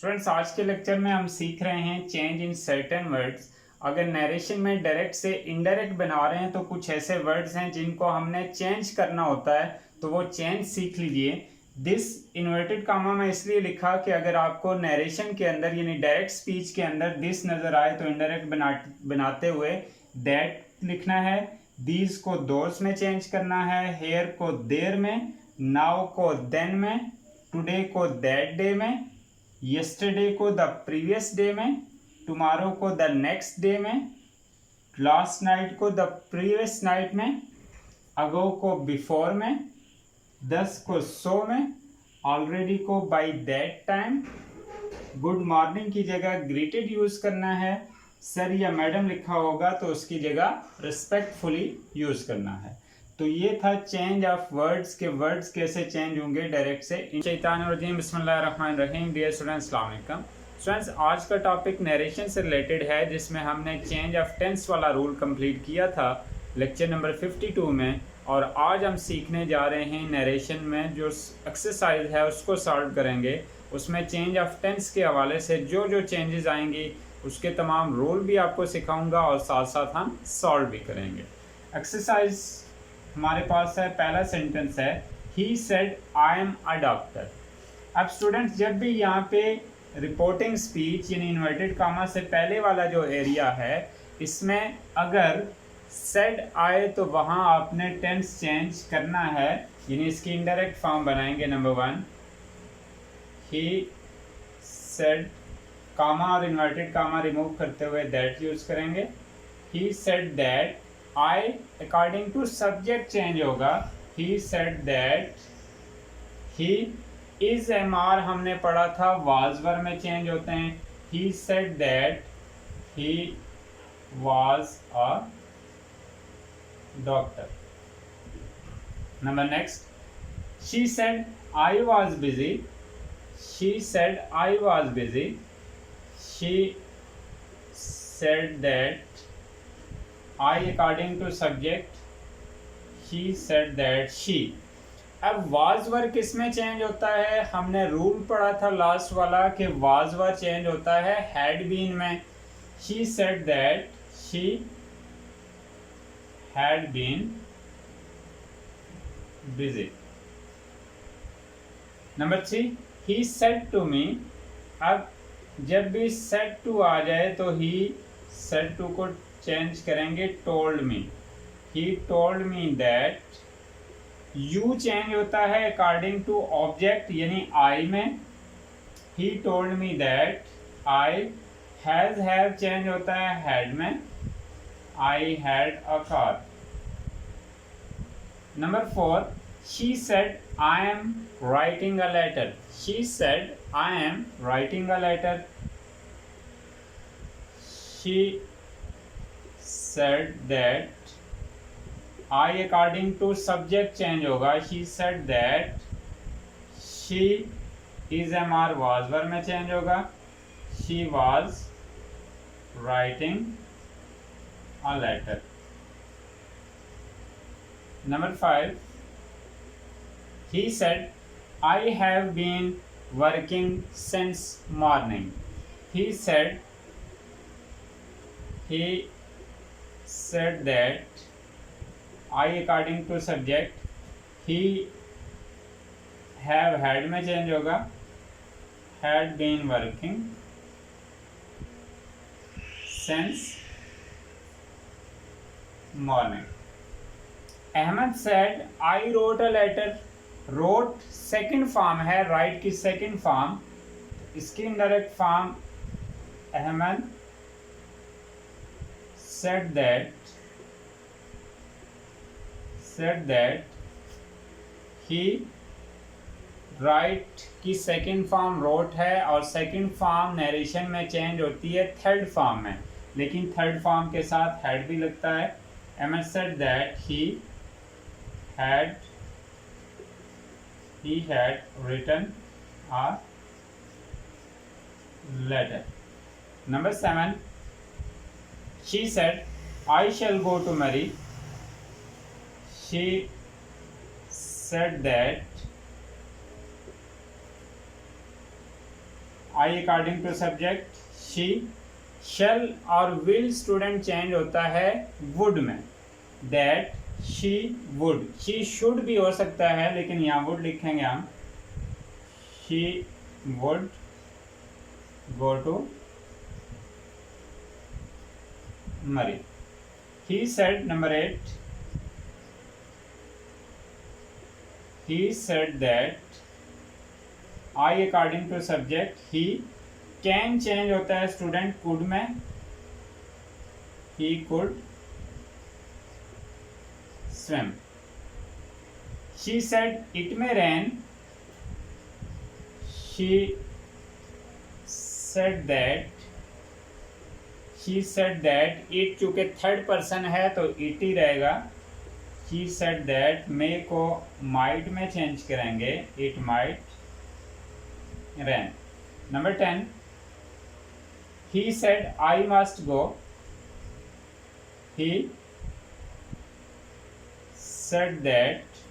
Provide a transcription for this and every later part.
Students, आज के lecture में हम सीख रहे हैं चेंज इन सर्टेन वर्ड्स। अगर नरेशन में डायरेक्ट से इनडायरेक्ट बना रहे हैं तो कुछ ऐसे वर्ड्स हैं जिनको हमने चेंज करना होता है, तो वो चेंज सीख लीजिए। दिस इन्वर्टेड कामा में इसलिए लिखा कि अगर आपको नरेशन के अंदर यानी डायरेक्ट स्पीच के अंदर दिस नजर आए तो इनडायरेक्ट बनाते हुए दैट लिखना है, दीज को दोस में चेंज करना है, हेयर को देर में, नाउ को देन में, टुडे को दैट डे में, यस्टरडे को द प्रीवियस डे में, टुमारो को द नेक्स्ट डे में, लास्ट नाइट को द प्रीवियस नाइट में, अगो को बिफोर में, दस को सो में, ऑलरेडी को by that time, good morning की जगह ग्रीटेड यूज करना है, सर या मैडम लिखा होगा तो उसकी जगह रिस्पेक्टफुली यूज करना है। तो ये था चेंज ऑफ वर्ड्स के वर्ड्स कैसे चेंज होंगे डायरेक्ट से। शैतानिर्रजीम बिस्मिल्लाहिर्रहमानिर्रहीम। डियर स्टूडेंट्स, अस्सलाम वालेकुम। स्टूडेंट्स, आज का टॉपिक नरेशन से रिलेटेड है, जिसमें हमने चेंज ऑफ टेंस वाला रूल कंप्लीट किया था लेक्चर नंबर 52 में, और आज हम सीखने जा रहे हैं नरेशन में जो एक्सरसाइज है उसको सॉल्व करेंगे। उसमें चेंज ऑफ टेंस के हवाले से जो जो चेंजेस आएंगी उसके तमाम रूल भी आपको सिखाऊंगा और साथ साथ हम सॉल्व भी करेंगे। एक्सरसाइज हमारे पास है, पहला सेंटेंस है he said I am a doctor. अब स्टूडेंट्स, जब भी यहाँ पे रिपोर्टिंग स्पीच यानी इन्वर्टेड कामा से पहले वाला जो एरिया है, इसमें अगर सेड आए तो वहाँ आपने टेंस चेंज करना है, यानी इसकी इनडायरेक्ट फॉर्म बनाएंगे। नंबर 1 ही सेड, कामा और इन्वर्टेड कामा रिमूव करते हुए दैट यूज करेंगे। He said that, I according to subject change होगा। He said that he is, am are हमने पढ़ा था वाज वर में चेंज होते हैं। He said that he was a doctor. Number next, she said I was busy. She said I was busy. She said that I according to subject, she said that she। अब was were किस में change होता है? हमने rule पढ़ा था last वाला कि was were चेंज होता है had been में। she said that she had been busy। Number 3, he said to me। अब जब भी said to आ जाए तो he said to को चेंज करेंगे told me. He told me that. You change होता है अकॉर्डिंग टू ऑब्जेक्ट यानी आई में। He told me that I. Has have change होता है हैड में। I had a car. Number 4, she said I am writing a letter. She said I am writing a letter. She said that, I according to subject change होगा। she said that she is, mr was वर में change होगा। she was writing a letter। Number 5, he said I have been working since morning। he said, he said that I according to subject, he have had में change होगा had been working since morning। अहमद said I wrote a letter। wrote second form है, write की second form, इसकी indirect form Ahmad said that he, write की second form wrote है, और second form narration में चेंज होती है थर्ड फॉर्म में, लेकिन थर्ड फॉर्म के साथ हैड भी लगता है। Ahmad said that he had written a letter। Number 7, she said I shall go to marry। she said that I according to subject she, shall और विल स्टूडेंट चेंज होता है वुड में, that she would, she should भी हो सकता है लेकिन यहाँ वुड लिखेंगे हम, she would go to marry. He said, number 8, he said that I according to subject he, can change होता है स्टूडेंट could में, he could swim। she said it may rain, she said that, she said that it चूँकि third person है तो it ही रहेगा, she said that may को might में change करेंगे, it might rain। Number 10, he said I must go, he said that,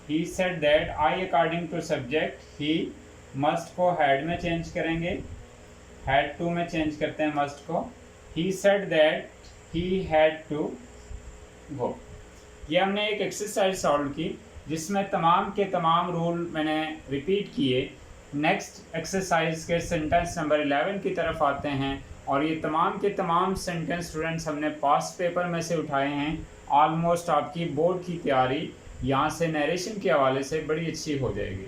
he said that I according to subject he, must को had में change करेंगे, had to में change करते हैं must को, he said that he had to go। ये हमने एक एक्सरसाइज सॉल्व की जिसमें तमाम के तमाम रूल मैंने रिपीट किए। नेक्स्ट एक्सरसाइज के सेंटेंस नंबर 11 की तरफ आते हैं और ये तमाम के तमाम सेंटेंस स्टूडेंट्स हमने पास्ट पेपर में से उठाए हैं। ऑलमोस्ट आपकी बोर्ड की तैयारी यहाँ से नरेशन के हवाले से बड़ी अच्छी हो जाएगी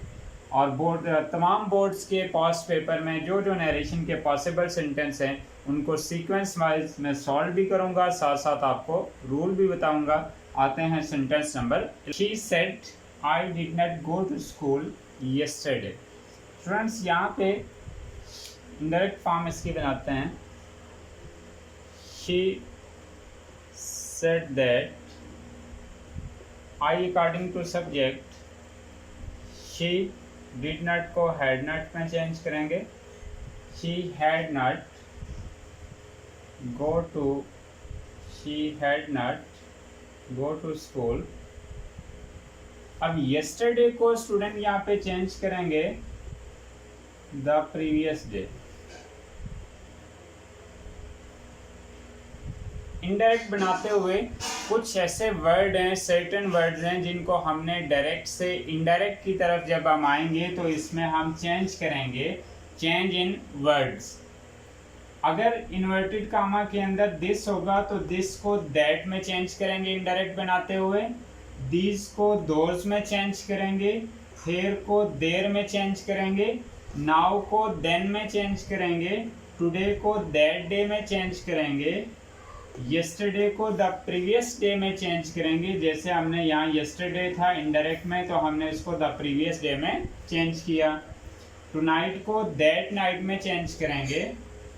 और तमाम बोर्ड्स के पास्ट पेपर में जो जो नरेशन के पॉसिबल सेंटेंस हैं उनको सीक्वेंस वाइज मैं सॉल्व भी करूँगा, साथ साथ आपको रूल भी बताऊँगा। आते हैं sentence number, she said I did not go to school yesterday. Students यहाँ पे इनडायरेक्ट फॉर्म इसकी बनाते हैं, she said that I according to subject she, did not को हैड नॉट में चेंज करेंगे, she had not go to, she had not go to school. अब yesterday को स्टूडेंट यहाँ पे चेंज करेंगे द प्रीवियस डे। इनडायरेक्ट बनाते हुए कुछ ऐसे वर्ड हैं, सर्टेन वर्ड्स हैं जिनको हमने डायरेक्ट से इनडायरेक्ट की तरफ जब हम आएंगे तो इसमें हम चेंज करेंगे, चेंज इन वर्ड्स। अगर इन्वर्टेड कामा के अंदर दिस होगा तो दिस को दैट में चेंज करेंगे इनडायरेक्ट बनाते हुए, दीज को दोज में चेंज करेंगे, हेयर को देर में चेंज करेंगे, नाउ को देन में चेंज करेंगे, टुडे को दैट डे में चेंज करेंगे, येस्टरडे को द प्रीवियस डे में चेंज करेंगे। जैसे हमने यहाँ येस्टरडे था इनडायरेक्ट में तो हमने इसको द प्रीवियस डे में चेंज किया। टुनाइट को दैट नाइट में चेंज करेंगे,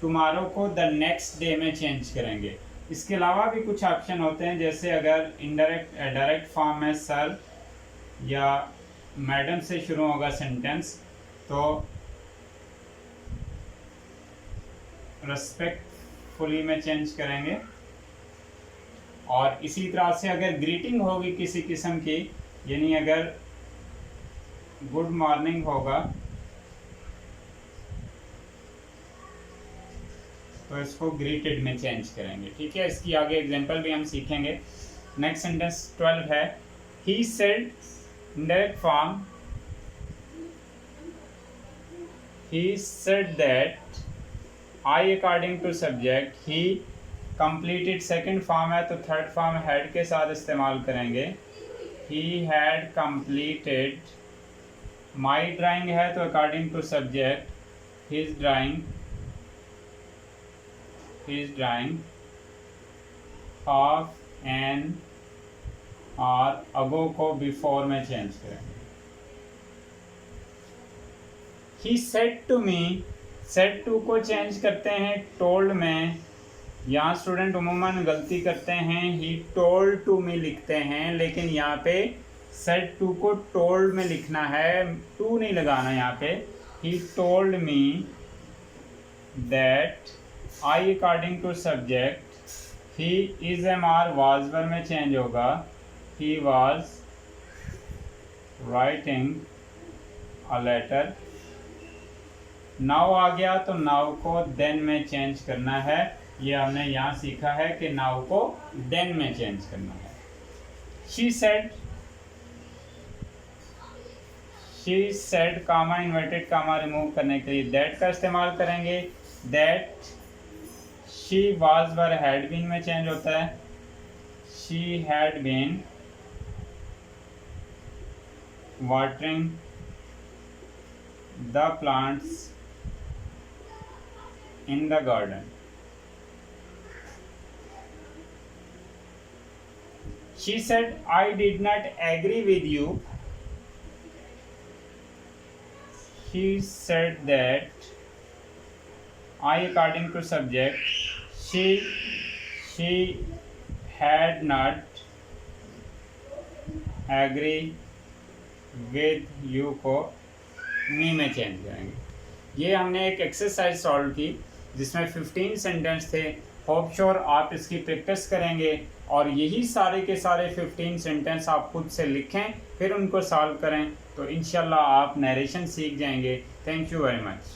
टुमारो को द नेक्स्ट डे में चेंज करेंगे। इसके अलावा भी कुछ ऑप्शन होते हैं, जैसे अगर इनडायरेक्ट डायरेक्ट फॉर्म में सर या मैडम से शुरू होगा सेंटेंस तो रेस्पेक्टफुली में चेंज करेंगे। और इसी तरह से अगर ग्रीटिंग होगी किसी किस्म की, यानी अगर गुड मॉर्निंग होगा तो इसको ग्रीटेड में चेंज करेंगे। ठीक है, इसकी आगे एग्जांपल भी हम सीखेंगे। नेक्स्ट सेंटेंस 12 है, he said indirect form, he said that I according to subject he, completed second form है तो थर्ड फॉर्म हैड के साथ इस्तेमाल करेंगे, he had completed. My drawing है तो according to subject his drawing, his drawing. Half an hour ago को before में चेंज करेंगे। He said to me, said to को चेंज करते हैं टोल्ड में। यहाँ स्टूडेंट उमूमन गलती करते हैं, ही टोल्ड टू मी लिखते हैं, लेकिन यहाँ पे सेड टू को टोल्ड में लिखना है, टू नहीं लगाना यहाँ पे। He told me that I according to subject he, is am are was were में चेंज होगा, he was writing a letter now आ गया तो नाउ को देन में चेंज करना है। ये हमने यहाँ सीखा है कि नाउ को देन में चेंज करना है। She said comma inverted comma remove करने के लिए दैट का इस्तेमाल करेंगे। That she was were had been में चेंज होता है। She had been watering the plants in the garden. She said, I did not agree with you. She said that I, according to subject, she had not agree with you को me में change करेंगे। ये हमने एक exercise solve की जिसमें 15 sentence थे। Hope sure आप इसकी प्रैक्टिस करेंगे और यही सारे के सारे 15 सेंटेंस आप खुद से लिखें, फिर उनको सॉल्व करें तो इंशाल्लाह आप नरेशन सीख जाएंगे। Thank you very much.